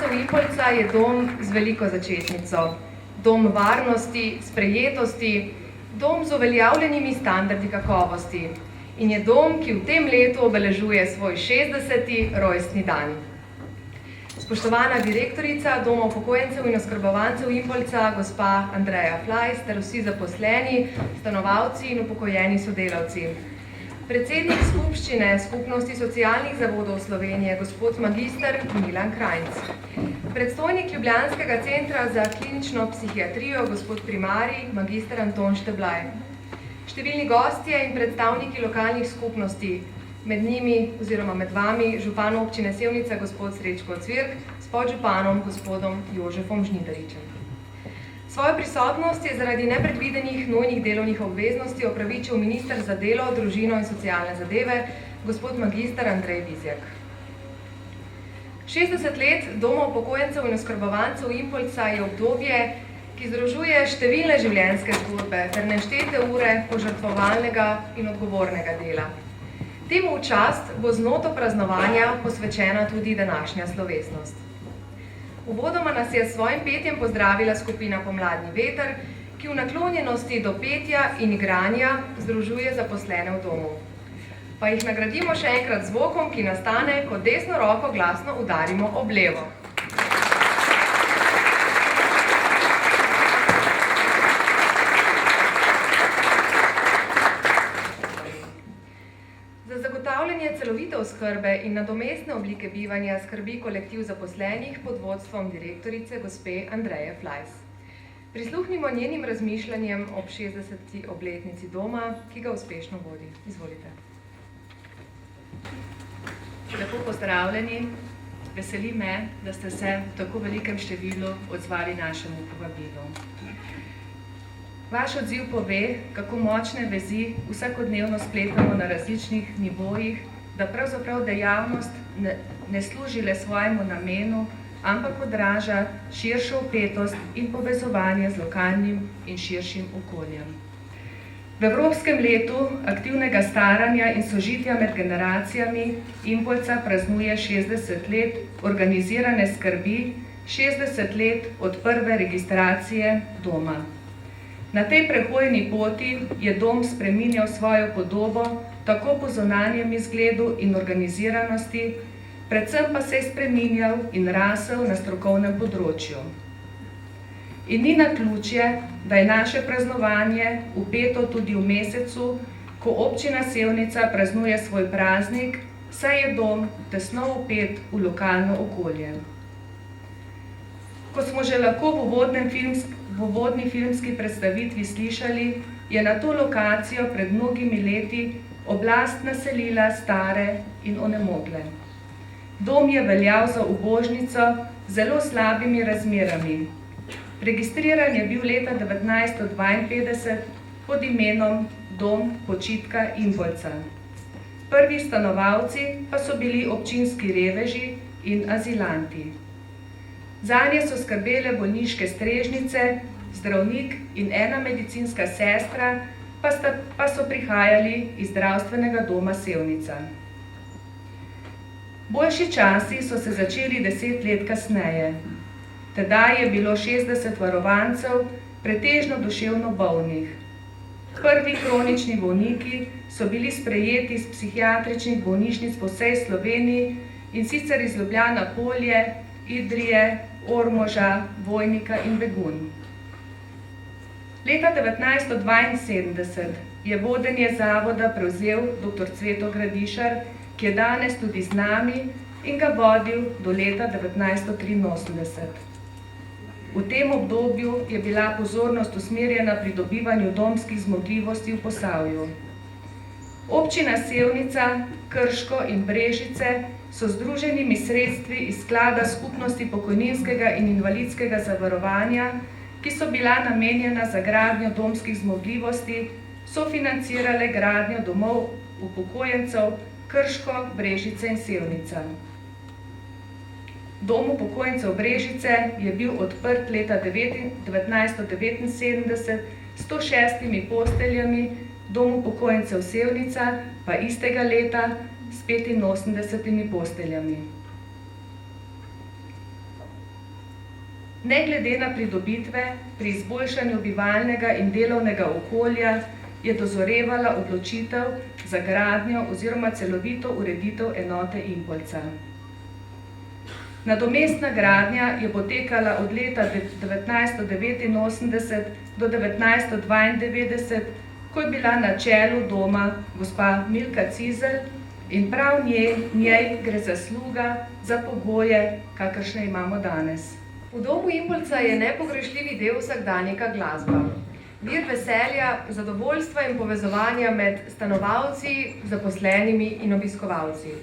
oskrbovancev Impoljca je dom z veliko začetnico. Dom varnosti, sprejetosti, dom z uveljavljenimi standardi kakovosti. In je dom, ki v tem letu obeležuje svoj 60. rojstni dan. Spoštovana direktorica Doma upokojencev in oskrbovancev Impoljca, gospa Andreja Flajs, ter vsi zaposleni, stanovalci in upokojeni sodelavci. Predsednik skupščine Skupnosti socialnih zavodov Slovenije, gospod magister Milan Krajnc. Predstojnik Ljubljanskega centra za klinično psihiatrijo, gospod primarij, magister Anton Šteblaj. Številni gostje in predstavniki lokalnih skupnosti, med njimi oziroma med vami župan občine Sevnica, gospod Srečko Cvirk, s podžupanom gospodom Jožefom Žnidaričem. Svojo prisotnost je zaradi nepredvidenih nujnih delovnih obveznosti opravičil minister za delo, družino in socialne zadeve, gospod magister Andrej Vizjak. 60 let Doma upokojencev in oskrbovancev Impoljca je obdobje, ki združuje številne življenjske zgodbe ter neštete ure požrtvovalnega in odgovornega dela. Temu v čast bo z noto praznovanja posvečena tudi današnja slovesnost. Uvodoma nas je s svojim petjem pozdravila skupina Pomladni veter, ki v naklonjenosti do petja in igranja združuje zaposlene v domu. Pa jih nagradimo še enkrat z zvokom, ki nastane, ko desno roko glasno udarimo ob levo. Za zagotavljanje celovite oskrbe in nadomestne oblike bivanja skrbi kolektiv zaposlenih pod vodstvom direktorice gospe Andreje Flajs. Prisluhnimo njenim razmišljanjem ob 60. obletnici doma, ki ga uspešno vodi. Izvolite. Lepo pozdravljeni. Veseli me, da ste se v tako velikem številu odzvali našemu povabilu. Vaš odziv pove, kako močne vezi vsakodnevno spletamo na različnih nivojih, da pravzaprav dejavnost ne služi le svojemu namenu, ampak odraža širšo vpetost in povezovanje z lokalnim in širšim okoljem. V Evropskem letu aktivnega staranja in sožitja med generacijami Impoljca praznuje 60 let organizirane skrbi, 60 let od prve registracije doma. Na tej prehojni poti je dom spreminjal svojo podobo tako po zunanjem izgledu in organiziranosti, predvsem pa se je spreminjal in rasel na strokovnem področju. In ni naključje, da je naše praznovanje vpeto tudi v mesecu, ko občina Sevnica praznuje svoj praznik, saj je dom tesno vpet v lokalno okolje. Ko smo že lahko v uvodni filmski predstavitvi slišali, je na to lokacijo pred mnogimi leti oblast naselila stare in onemogle. Dom je veljal za ubožnico z zelo slabimi razmerami. Registriran je bil leta 1952 pod imenom Dom počitka Impoljca. Prvi stanovalci pa so bili občinski reveži in azilanti. Zanje so skrbele bolniške strežnice, zdravnik in ena medicinska sestra, pa so prihajali iz zdravstvenega doma Sevnica. Boljši časi so se začeli 10 let kasneje. Tedaj je bilo 60 varovancev, pretežno duševno bolnih. Prvi kronični bolniki so bili sprejeti iz psihiatričnih bolnišnic po vsej Sloveniji, in sicer iz Ljubljana Polje, Idrije, Ormoža, Vojnika in Begunj. Leta 1972 je vodenje zavoda prevzel dr. Cveto Gradišar, ki je danes tudi z nami in ga vodil do leta 1983. V tem obdobju je bila pozornost usmerjena pri dobivanju domskih zmogljivosti v Posavju. Občina Sevnica, Krško in Brežice so združenimi sredstvi iz sklada skupnosti pokojninskega in invalidskega zavarovanja, ki so bila namenjena za gradnjo domskih zmogljivosti, sofinancirale gradnjo domov upokojencev Krško, Brežice in Sevnica. Dom upokojencev Brežice je bil odprt leta 1979 s 106 posteljami, Dom upokojencev Sevnica pa istega leta s 85 posteljami. Ne glede na pridobitve, pri izboljšanju bivalnega in delovnega okolja je dozorevala odločitev za gradnjo oziroma celovito ureditev enote Impoljca. Nadomestna gradnja je potekala od leta 1989 do 1992, ko je bila na čelu doma gospa Milka Cizelj in prav njej gre zasluga za pogoje, kakršne imamo danes. V domu Impoljca je nepogrešljivi del vsakdanjika glasba. Vir veselja, zadovoljstva in povezovanja med stanovalci, zaposlenimi in obiskovalci.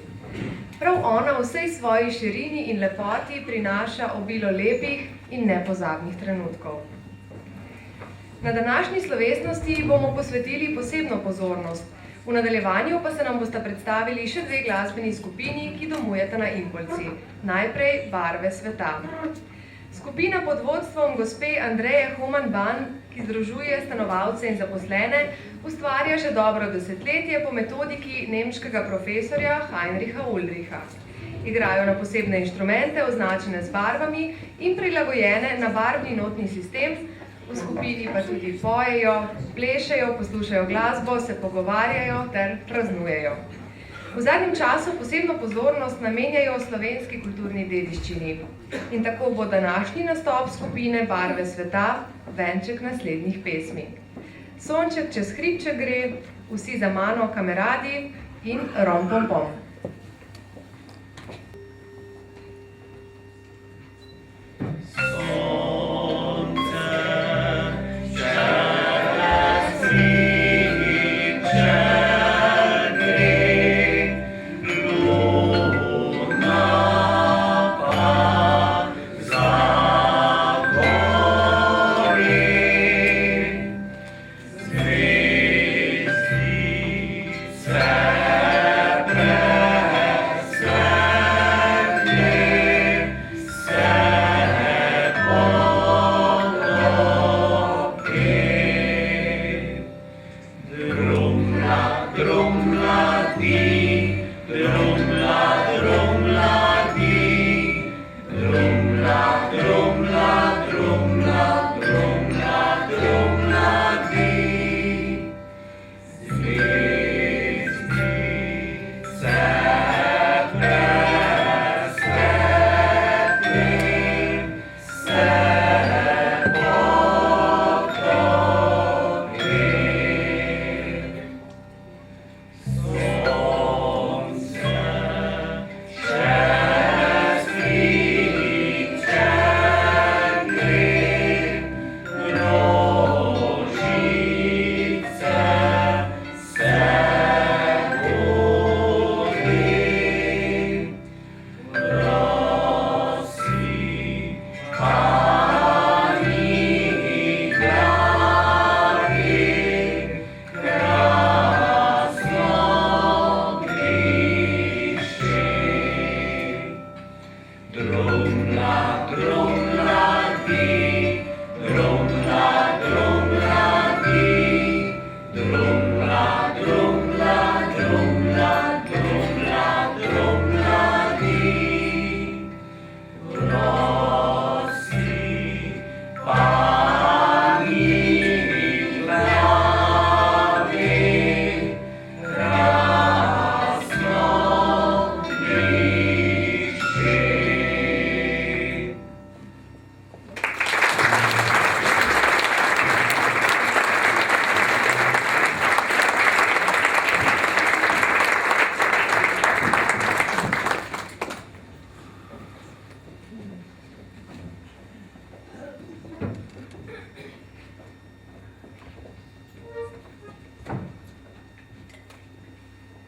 Prav ona v vsej svoji širini in lepoti prinaša obilo lepih in nepozabnih trenutkov. Na današnji slovesnosti bomo posvetili posebno pozornost. V nadaljevanju pa se nam bosta predstavili še dve glasbeni skupini, ki domujeta na Impoljci. Najprej Barve sveta. Skupina pod vodstvom gospe Andreje Homan-Ban, ki združuje stanovalce in zaposlene, ustvarja že dobro desetletje po metodiki nemškega profesorja Heinricha Ullricha. Igrajo na posebne inštrumente, označene z barvami in prilagojene na barvni notni sistem, v skupini pa tudi pojejo, plešejo, poslušajo glasbo, se pogovarjajo ter praznujejo. V zadnjem času posebno pozornost namenjajo slovenski kulturni dediščini. In tako bo današnji nastop skupine Barve sveta venček naslednjih pesmi. Sonček čez hribček gre, Vsi za mano kameradi in Rom pom pom.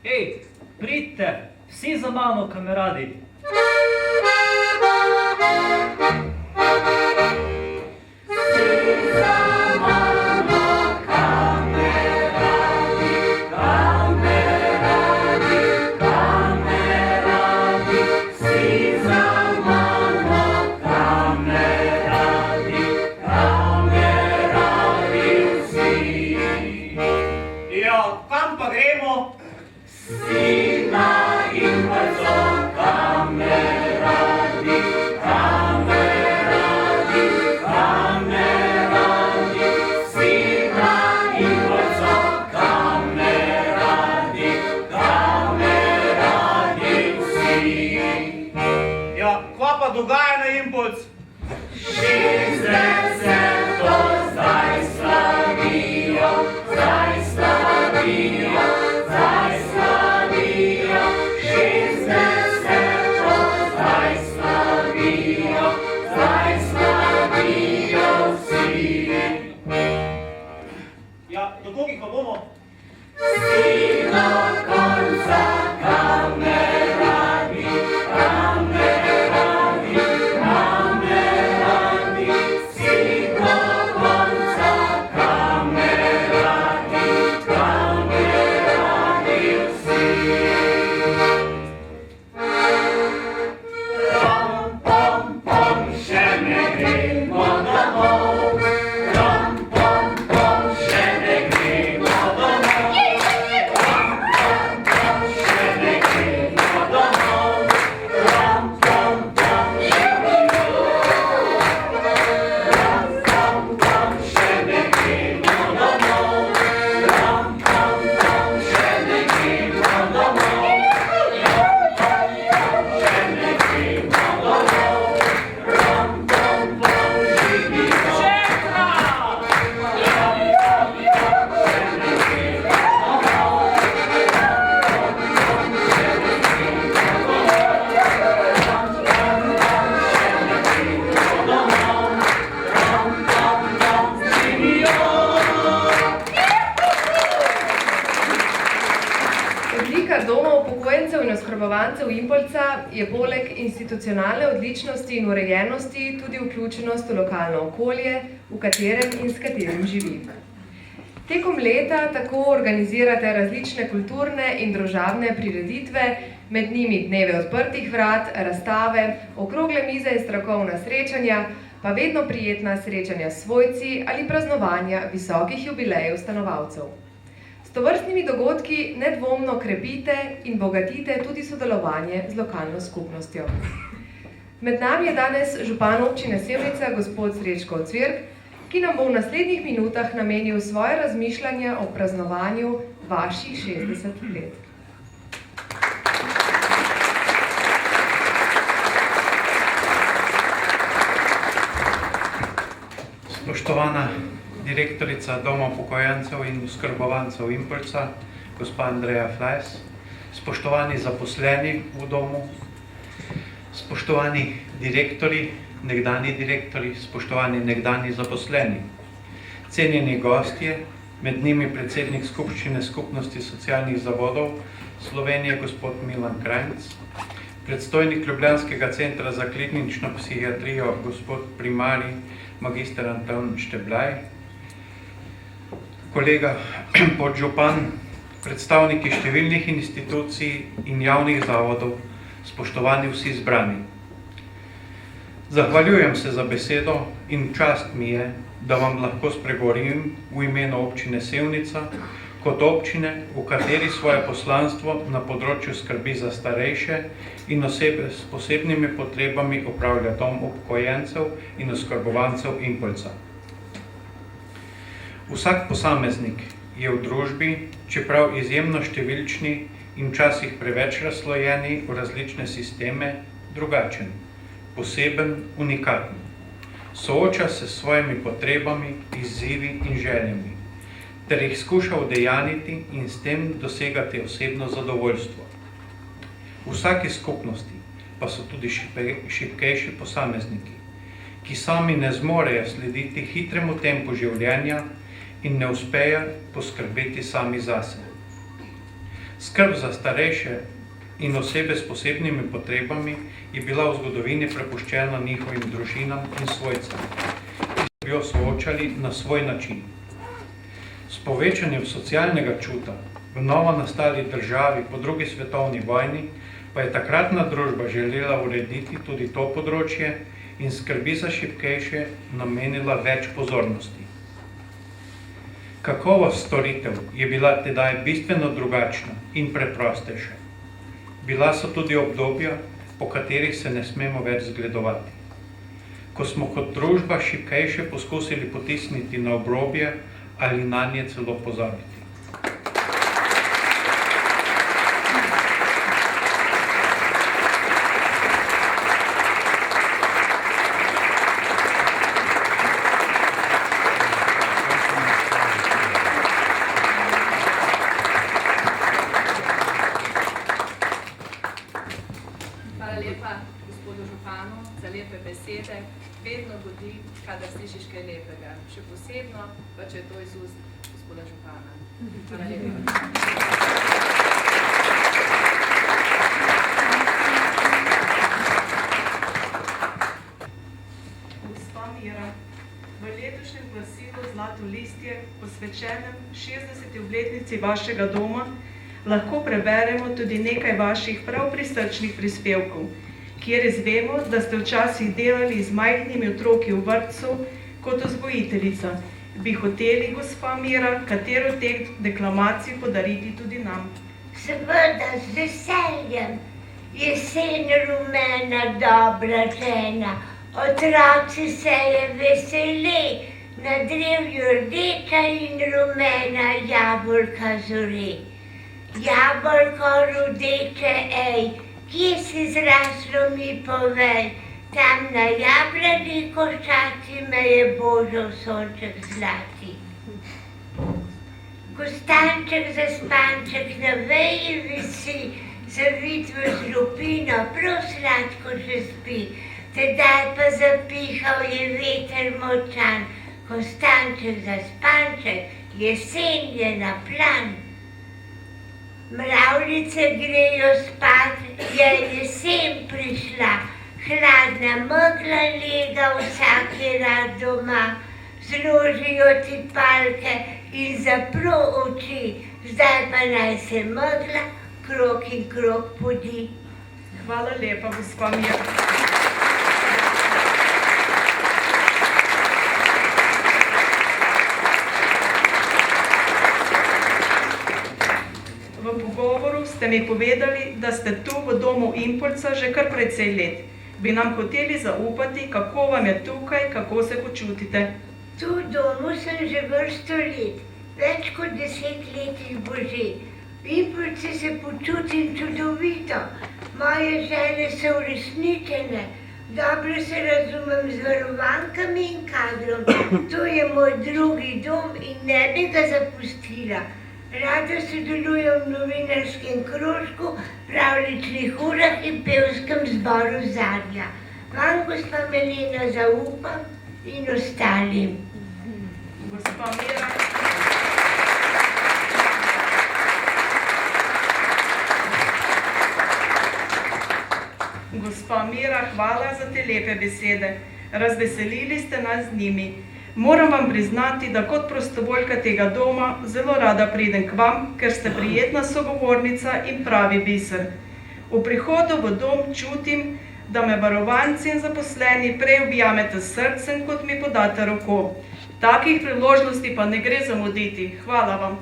Hej, pridite, vsi za mano, kameradi. Kam pa gremo? Vsi na Impoljco, Oskrbovancev Impoljca je poleg institucionalne odličnosti in urejenosti tudi vključenost v lokalno okolje, v katerem in s katerim živi. Tekom leta tako organizirate različne kulturne in družabne prireditve, med njimi dneve odprtih vrat, razstave, okrogle mize in strokovna srečanja, pa vedno prijetna srečanja s svojci ali praznovanja visokih jubilejev stanovalcev. S tovrstnimi dogodki nedvomno krepite in bogatite tudi sodelovanje z lokalno skupnostjo. Med nami je danes župan občine Sevnica, gospod Srečko Ocvirk, ki nam bo v naslednjih minutah namenil svoje razmišljanja o praznovanju vaših 60 let. Spoštovana direktorica Doma upokojencev in oskrbovancev Impoljca, gospa Andreja Flajs, spoštovani zaposleni v domu, spoštovani direktori, nekdanji direktori, spoštovani nekdanji zaposleni, cenjeni gostje, med njimi predsednik Skupščine Skupnosti socialnih zavodov Slovenije, gospod Milan Krajnc, predstojnik Ljubljanskega centra za klinično psihiatrijo, gospod primarij, magister Anton Šteblaj, kolega podžupan, predstavniki številnih institucij in javnih zavodov, spoštovani vsi zbrani. Zahvaljujem se za besedo in čast mi je, da vam lahko spregovorim v imenu občine Sevnica, kot občine, v kateri svoje poslanstvo na področju skrbi za starejše in osebe s posebnimi potrebami opravlja Dom upokojencev in oskrbovancev Impoljca. Vsak posameznik je v družbi, čeprav izjemno številčni in včasih preveč razslojeni v različne sisteme, drugačen, poseben, unikaten. Sooča se s svojimi potrebami, izzivi in željami, ter jih skuša udejaniti in s tem dosegati osebno zadovoljstvo. V vsaki skupnosti pa so tudi šibkejši posamezniki, ki sami ne zmorejo slediti hitremu tempu življenja in ne uspejo poskrbeti sami zase. Skrb za starejše in osebe s posebnimi potrebami je bila v zgodovini prepuščena njihovim družinam in svojcem, ki so jo soočali na svoj način. S povečanjem socialnega čuta v novo nastali državi po drugi svetovni vojni pa je takratna družba želela urediti tudi to področje in skrbi za šibkejše namenila več pozornosti. Kakovost storitev je bila tedaj bistveno drugačna in preprostejša. Bila so tudi obdobja, po katerih se ne smemo več zgledovati. Ko smo kot družba šibkejše poskusili potisniti na obrobje ali nanje celo pozabiti. Hvala lepa gospodu županu za lepe besede. Vedno godi, kadar slišiš kaj lepega. Še posebno, pa če je to iz ust gospoda župana. Hvala lepa. Gospa Mira, v letošnjem glasilu Zlato listje, posvečenem 60. obletnici vašega doma, lahko preberemo tudi nekaj vaših prav prisrčnih prispevkov, kjer izvemo, da ste včasih delali z majhnimi otroki v vrtcu, Kot vzgojiteljica bi hoteli, gospa Mira, katero od teh deklamacij podariti tudi nam. Seveda, z veseljem. Jesen rumena, dobra žena, otroci se je veseli, na drevju rdeča in rumena jabolka zore. Jabolko rodeče, ej, kje si zraslo mi povej, tam na jablani koščaci me je božal sonček zlati. Kostanček zaspanček na veji visi, zavit v žlupino, prav sladko že spi. Tedaj pa zapihal je veter močan, kostanček zaspanček, jesen je na plan. Mravljice grejo spat, je jesen prišla, hladna megla lega vsak je rad doma. Zložijo ti palke in zapro oči, zdaj pa naj se megla krog in krog podi. Hvala lepa, gospa Mira. V pogovoru ste mi povedali, da ste tu v domu Impulza že kar precej let. Bi nam hoteli zaupati, kako vam je tukaj, kako se počutite? Tu v domu sem že vrsto let, več kot 10 let jih bo že. V Impulcu se počutim čudovito, moje želje so uresničene, dobro se razumem z varovankami in kadrom. To je moj drugi dom in ne bi ga zapustila. Rada sodelujem v novinarskem krožku, pravljičnih urah in pevskem zboru Zarja. Vam, gospa Milena, zaupam in ostalim. Gospa Mira. Gospa Mira, hvala za te lepe besede. Razveselili ste nas z njimi. Moram vam priznati, da kot prostovoljka tega doma zelo rada pridem k vam, ker ste prijetna sogovornica in pravi biser. V prihodu v dom čutim, da me varovanci in zaposleni prej objamete s srcem, kot mi podate roko. Takih priložnosti pa ne gre zamuditi. Hvala vam.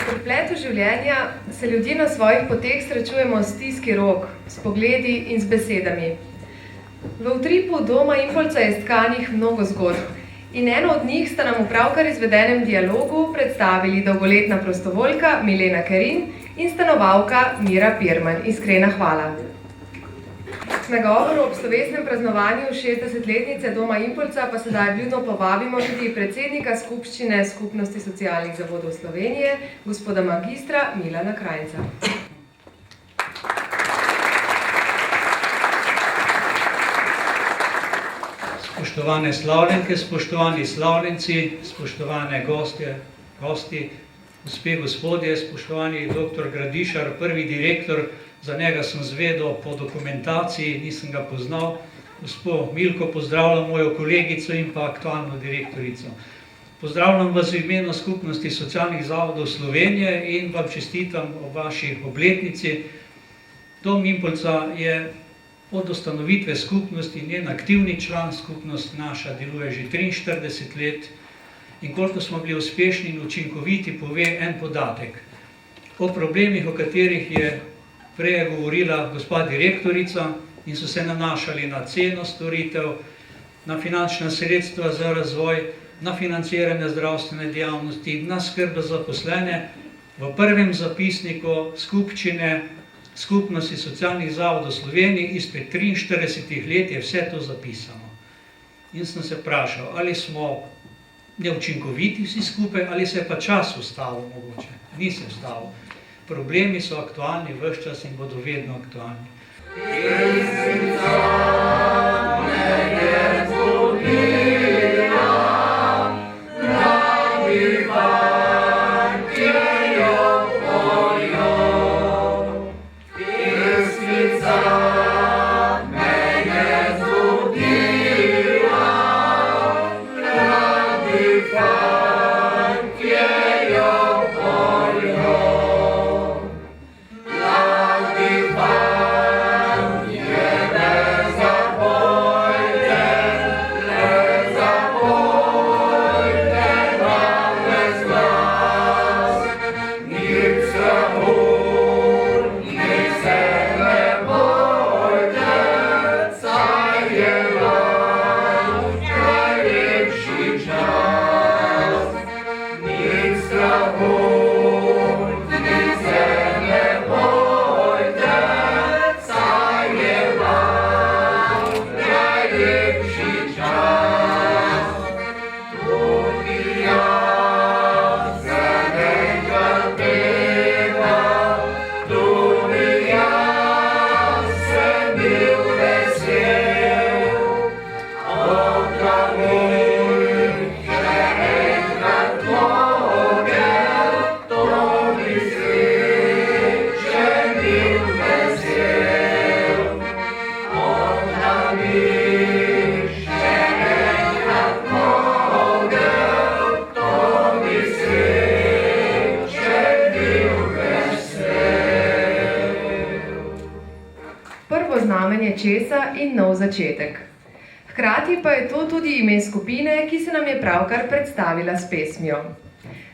V prepletu življenja se ljudje na svojih poteh srečujemo s stiski rok, s pogledi in z besedami. V utripu doma Impulza je tkanih mnogo zgodb in eno od njih sta nam v pravkar izvedenem dialogu predstavili dolgoletna prostovoljka Milena Kerin in stanovalka Mira Pirman. Iskrena hvala. Na govoru ob slovesnem praznovanju 60-letnice doma Impulza pa sedaj vljudno povabimo tudi predsednika skupščine Skupnosti socialnih zavodov Slovenije, gospoda magistra Milana Krajnca. Spoštovane slavljenke, spoštovani slavljenci, spoštovane gosti, gospe, gospodje, spoštovani dr. Gradišar, prvi direktor, za njega sem zvedel po dokumentaciji, nisem ga poznal. Gospod Milko, pozdravljam mojo kolegico in pa aktualno direktorico. Pozdravljam vas v imenu Skupnosti socialnih zavodov Slovenije in vam čestitam o vaši obletnici. Dom Impulza je od ustanovitve skupnosti njen aktivni član, skupnost naša deluje že 43 let in koliko smo bili uspešni in učinkoviti, pove en podatek. O problemih, o katerih je prej govorila gospa direktorica in so se nanašali na ceno storitev, na finančna sredstva za razvoj, na financiranje zdravstvene dejavnosti, na skrb za zaposlene. V prvem zapisniku skupščine Skupnosti socialnih zavodov Slovenije izpred 43 let je vse to zapisano. In sem se vprašal, ali smo neučinkoviti vsi skupaj, ali se je pa čas ustavil mogoče. Ni se ustavil. Problemi so aktualni ves čas in bodo vedno aktualni. znamenje česa in nov začetek. Hkrati pa je to tudi ime skupine, ki se nam je pravkar predstavila s pesmijo.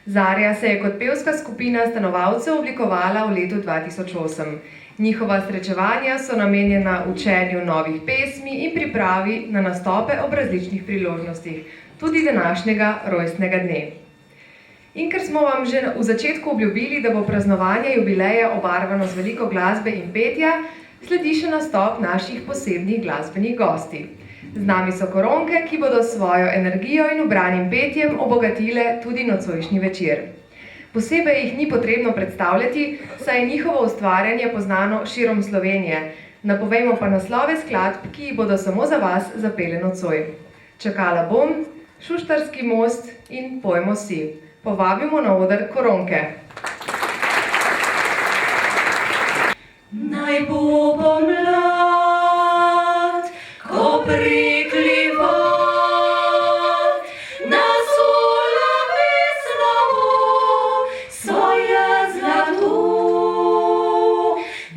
Zarja se je kot pevska skupina stanovalcev oblikovala v letu 2008. Njihova srečevanja so namenjena učenju novih pesmi in pripravi na nastope ob različnih priložnostih, tudi današnjega rojstnega dne. In ker smo vam že v začetku obljubili, da bo praznovanje jubileja obarvano z veliko glasbe in petja, sledi še nastop naših posebnih glasbenih gosti. Z nami so koronke, ki bodo s svojo energijo in ubranim petjem obogatile tudi nocojšnji večer. Posebej jih ni potrebno predstavljati, saj je njihovo ustvarjanje poznano širom Slovenije. Napovejmo pa naslove skladb, ki jih bodo samo za vas zapele nocoj. Čakala bom, Šuštarski most in Pojmo si. Povabimo na oder koronke. Naj bo pomlad, ko prekliva, nas ulavi slavo svoje zlato.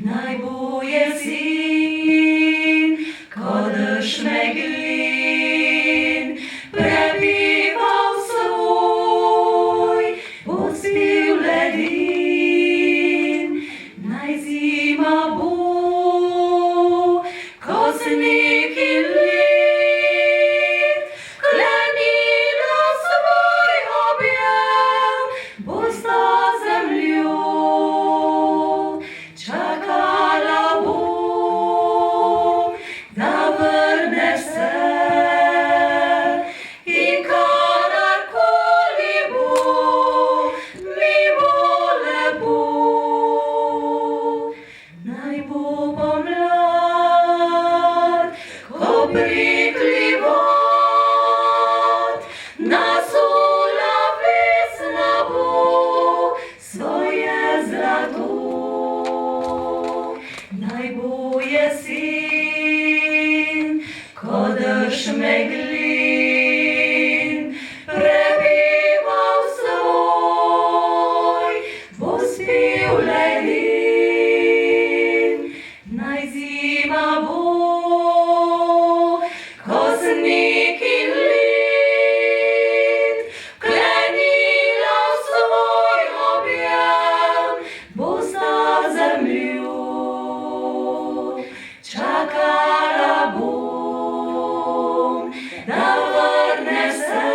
Naj bo jesen, ko dež meglin prebival svoj pospil ledin. Naj zima bo, ko sneg in led klenila svoj objem, bosta zemljo. Čakala bom, da vrne se, in kadarkoli bo, mi bo lepo. Naj bo pomlad, ko prekliva, nas ulavi slabo svoje zlato. Naj bo jesen, ko dež meglin prebival svoj pospil ledin. Naj zima bo, ko sneg in led klenila svoj objem, bosta zemljo. Čakala bom, da vrne se,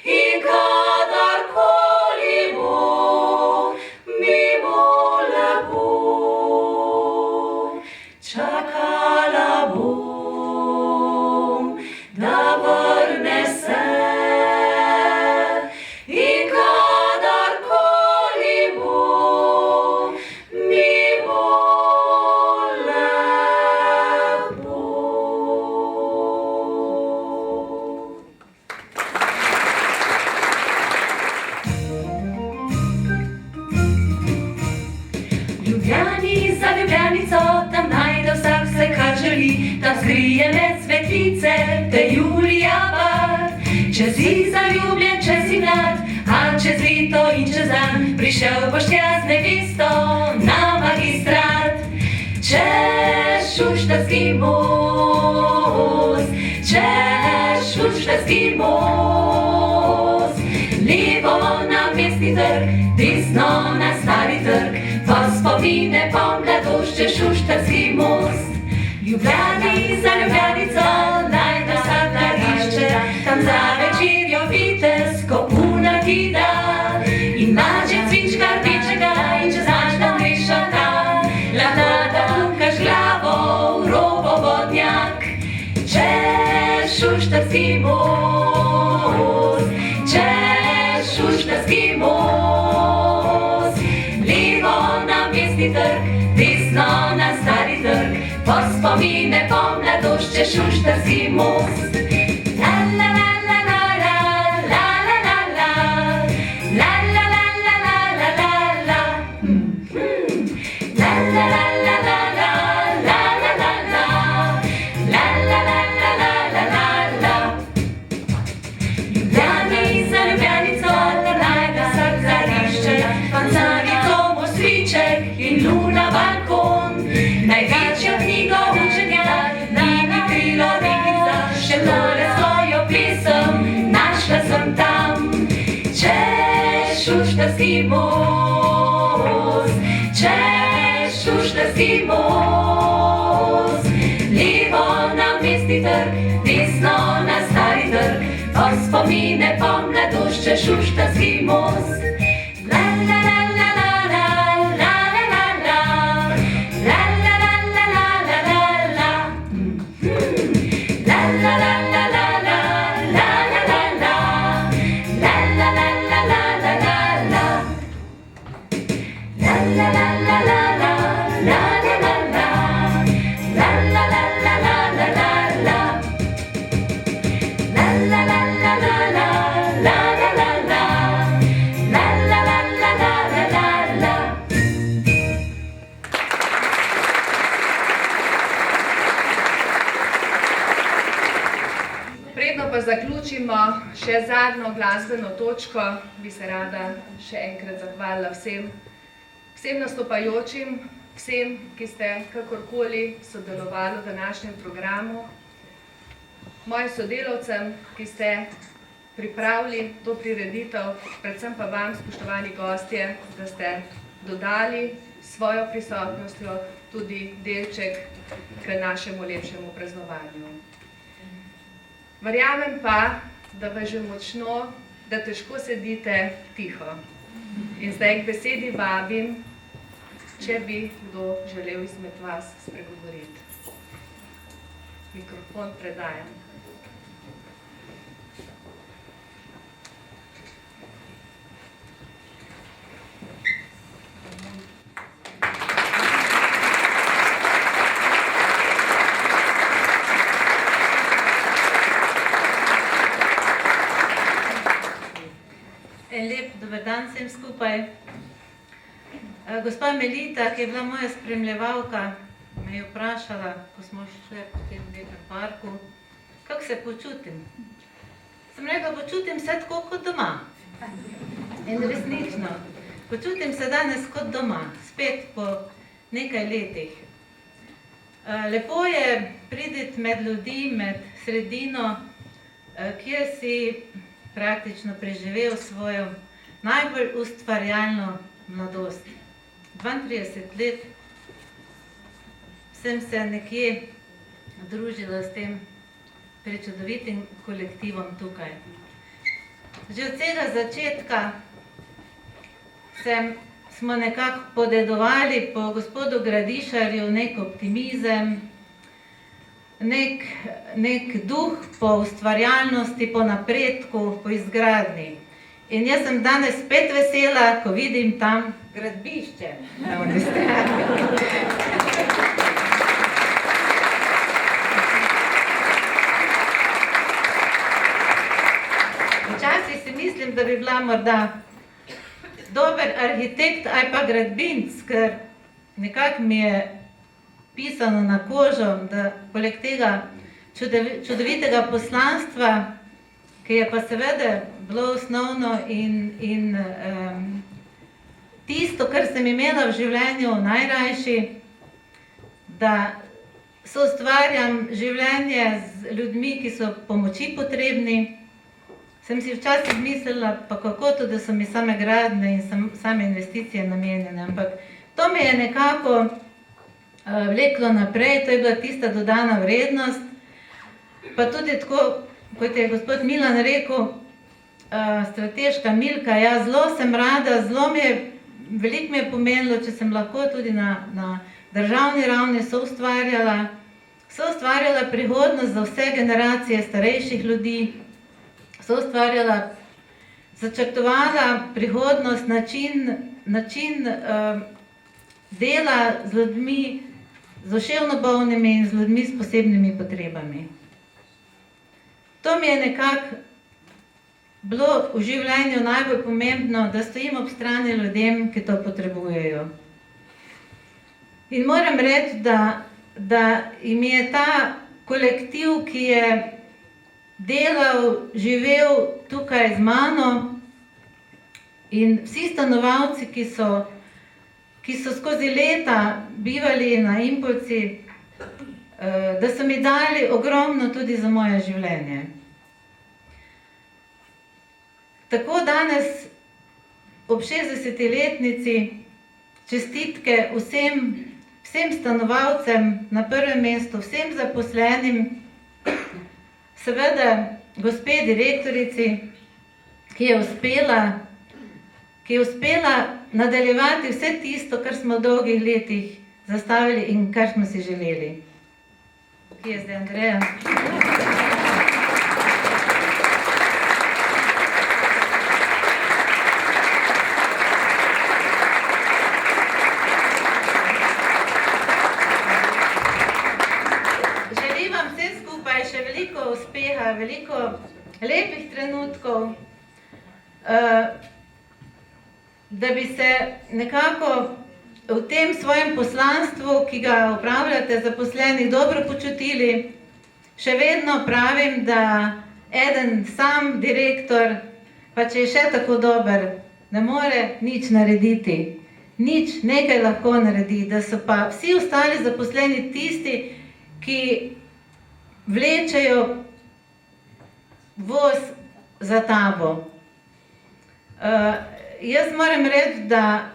in kadarkoli bo, mi bo lepo. Čakala bom, da vrne se, in kadarkoli bo, mi bo lepo. Ljubljani za Ljubljanico, tam najde vsak vse, kar želi, tam skrije med svetlice, te Julija bar. Če si zaljubljen, če si mlad, a čez leto in čez dan, prišel boš tja z nevesto na magistrat. Čez Šuštarski most, čez Šuštarski most, levo na Mestni trg, desno na Stari trg, v spomine po mladost čez Šuštarski most. Ljubljani za Ljubljanico, najde vsak darišče, tam za večerjo vitez, ko puna ti da, in mače cvička rdečega, in čez noč tam mešata, lata da tukaš glavo v robo vodnjak. Čez Šuštarski most, čez Šuštarski most, levo na Mestni trg, desno na Stari trg, po spomine po mladost čez Šuštarski most. La la la la la la, la la la la, la la la la la la la la. La la la la la la, la la la la, la la la la la la la la. Ljubljani za Ljubljanico, tam najde vsak darišče, tam za Vico mož sviček in luna balkon. Naj Šuštarski most, čez Šuštarski most. Levo na Mestni trg, desno na Stari trg, v spomine po mladost čez Šuštarski most. La la la la la la, la la la la, la la la la la la la la. La la la la la la, la la la la, la la la la la la la la. La la la la la la, la la la la, la la la la la la la la. La la la la la la, la la la la, la la la la la la la. Predno pa zaključimo še zadnjo glasbeno točko, bi se rada še enkrat zahvalila vsem nastopajočim, vsem, ki ste kakorkoli sodelovali v današnjem programu, mojim sodelavcem, ki ste pripravili to prireditev, predvsem pa vam, spoštovani gostje, da ste dodali svojo prisotnostjo tudi delček k našemu lepšemu praznovanju. Verjamem pa, da vas že močno, da težko sedite tiho. In zdaj k besedi vabim, če bi kdo želel izmed vas spregovoriti. Mikrofon predajam. En lep dober dan vsem skupaj. Gospa Melita, ki je bila moja spremljevalka, me je vprašala, ko smo šli po tem lepem parku, kako se počutim. Sem rekla, počutim se tako kot doma. In resnično, počutim se danes kot doma, spet po nekaj letih. Lepo je priti med ljudi, med sredino, kjer si praktično preživel svojo najbolj ustvarjalno mladost. 32 let sem se nekje družila s tem prečudovitim kolektivom tukaj. Že od vsega začetka smo nekako podedovali po gospodu Gradišarju nek optimizem, nek duh po ustvarjalnosti, po napredku, po izgradnji. In jaz sem danes spet vesela, ko vidim tam gradbišče na oni strani. Včasih si mislim, da bi bila morda dober arhitekt ali pa gradbinec, ker nekako mi je pisano na kožo, da poleg tega čudovitega poslanstva, ki je pa seveda bilo osnovno in tisto, kar sem imela v življenju najrajši, da soustvarjam življenje z ljudmi, ki so pomoči potrebni, sem si včasih mislila, pa kako to, da so mi same gradnje in same investicije namenjene, ampak to me je nekako vleklo naprej, to je bila tista dodana vrednost, pa tudi tako, kot je gospod Milan rekel, strateška Milka, ja, zelo sem rada, veliko mi je pomenilo, če sem lahko tudi na državni ravni soustvarjala prihodnost za vse generacije starejših ljudi, začrtovala prihodnost, način dela z ljudmi, z duševno bolnimi in z ljudmi s posebnimi potrebami. To mi je nekako bilo v življenju najbolj pomembno, da stojim ob strani ljudem, ki to potrebujejo. In moram reči, da jim je ta kolektiv, ki je delal, živel tukaj z mano, in vsi stanovalci, ki so skozi leta bivali na Impolci, da so mi dali ogromno tudi za moje življenje. Tako danes ob 60-letnici čestitke vsem stanovalcem na prvem mestu, vsem zaposlenim, seveda gospe direktorici, ki je uspela nadaljevati vse tisto, kar smo v dolgih letih zastavili in kar smo si želeli. Kje je zdaj Andreja? Želim vam vsem skupaj še veliko uspeha, veliko lepih trenutkov, da bi se nekako v tem svojem poslanstvu, ki ga opravljate zaposleni, dobro počutili. Še vedno pravim, da eden sam direktor, pa če je še tako dober, ne more nič narediti. Nič, nekaj lahko naredi, da so pa vsi ostali zaposleni tisti, ki vlečejo voz za tabo. Jaz moram reči, da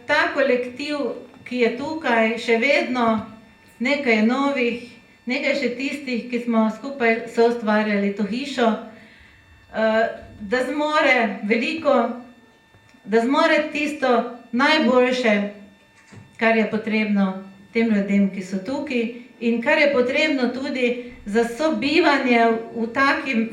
ta kolektiv, ki je tukaj, še vedno nekaj novih, nekaj še tistih, ki smo skupaj soustvarjali to hišo, da zmore veliko, da zmore tisto najboljše, kar je potrebno tem ljudem, ki so tukaj in kar je potrebno tudi za sobivanje v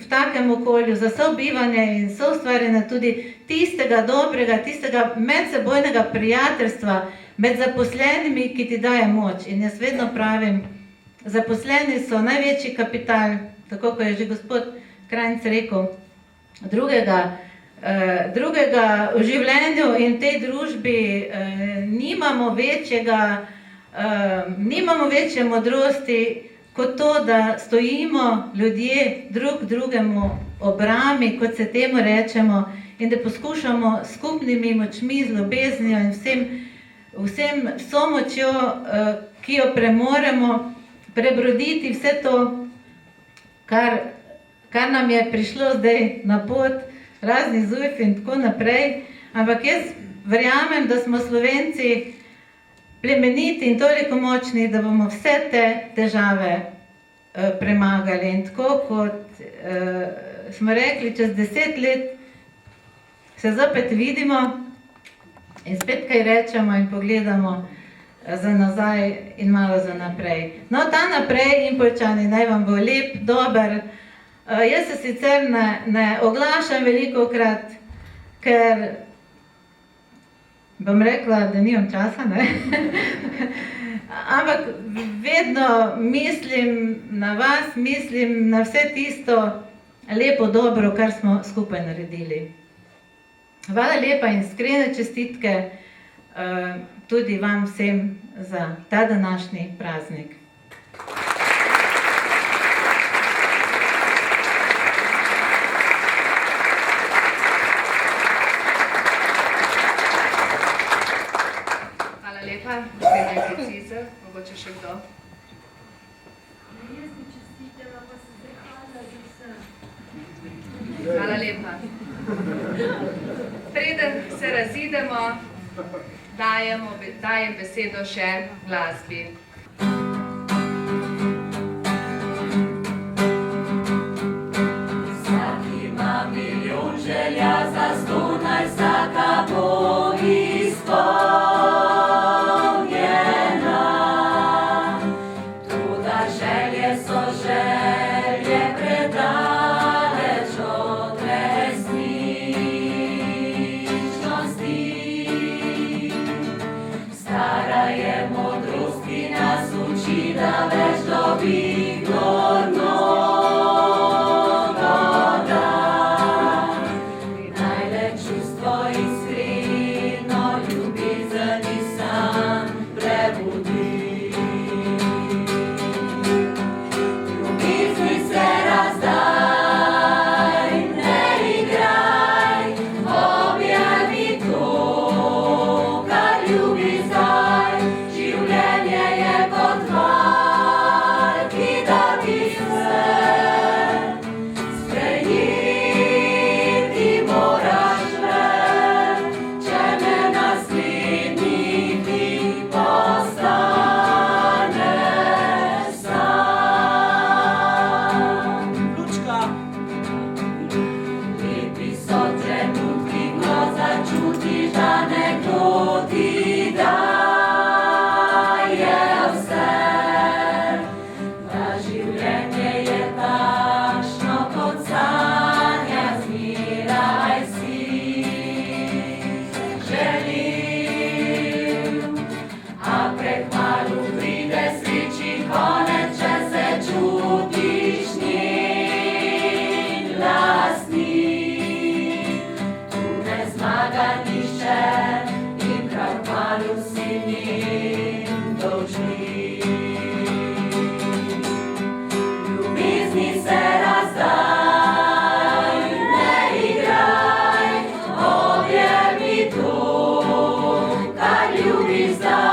takem okolju, za sobivanje in soustvarjanje tudi tistega dobrega, tistega medsebojnega prijateljstva med zaposlenimi, ki ti daje moč. In jaz vedno pravim, zaposleni so največji kapital, tako kot je že gospod Krajnc rekel, drugega v življenju in tej družbi nimamo večje modrosti, kot to, da stojimo ljudje drug drugemu ob rami, kot se temu rečemo, in da poskušamo skupnimi močmi, z ljubeznijo in vso močjo, ki jo premoremo, prebroditi vse to, kar nam je prišlo zdaj na pot, razni zujfi in tako naprej. Ampak jaz verjamem, da smo Slovenci plemeniti in toliko močni, da bomo vse te težave premagali. In tako kot smo rekli, čez 10 let se zopet vidimo in spet kaj rečemo in pogledamo za nazaj in malo za naprej. No, ta naprej, Impoljčani, naj vam bo lep, dober. Jaz se sicer ne oglašam velikokrat, ker bom rekla, da nimam časa, ne? Ampak vedno mislim na vas, mislim na vse tisto lepo dobro, kar smo skupaj naredili. Hvala lepa in iskrene čestitke tudi vam vsem za ta današnji praznik. Naslednja je Cizer, mogoče še kdo? Jaz bi čestitela, pa se zahvala za vse. Hvala lepa. Preden se razidemo, dajem besedo še glasbi. Vsak ima milijon želja, za 111 vsaka bo izpolnjena. Stara je modrost, ki kralju si njim dolžni. Ljubezni se razdaj, ne igraj, objemi to, kar ljubiš zdaj.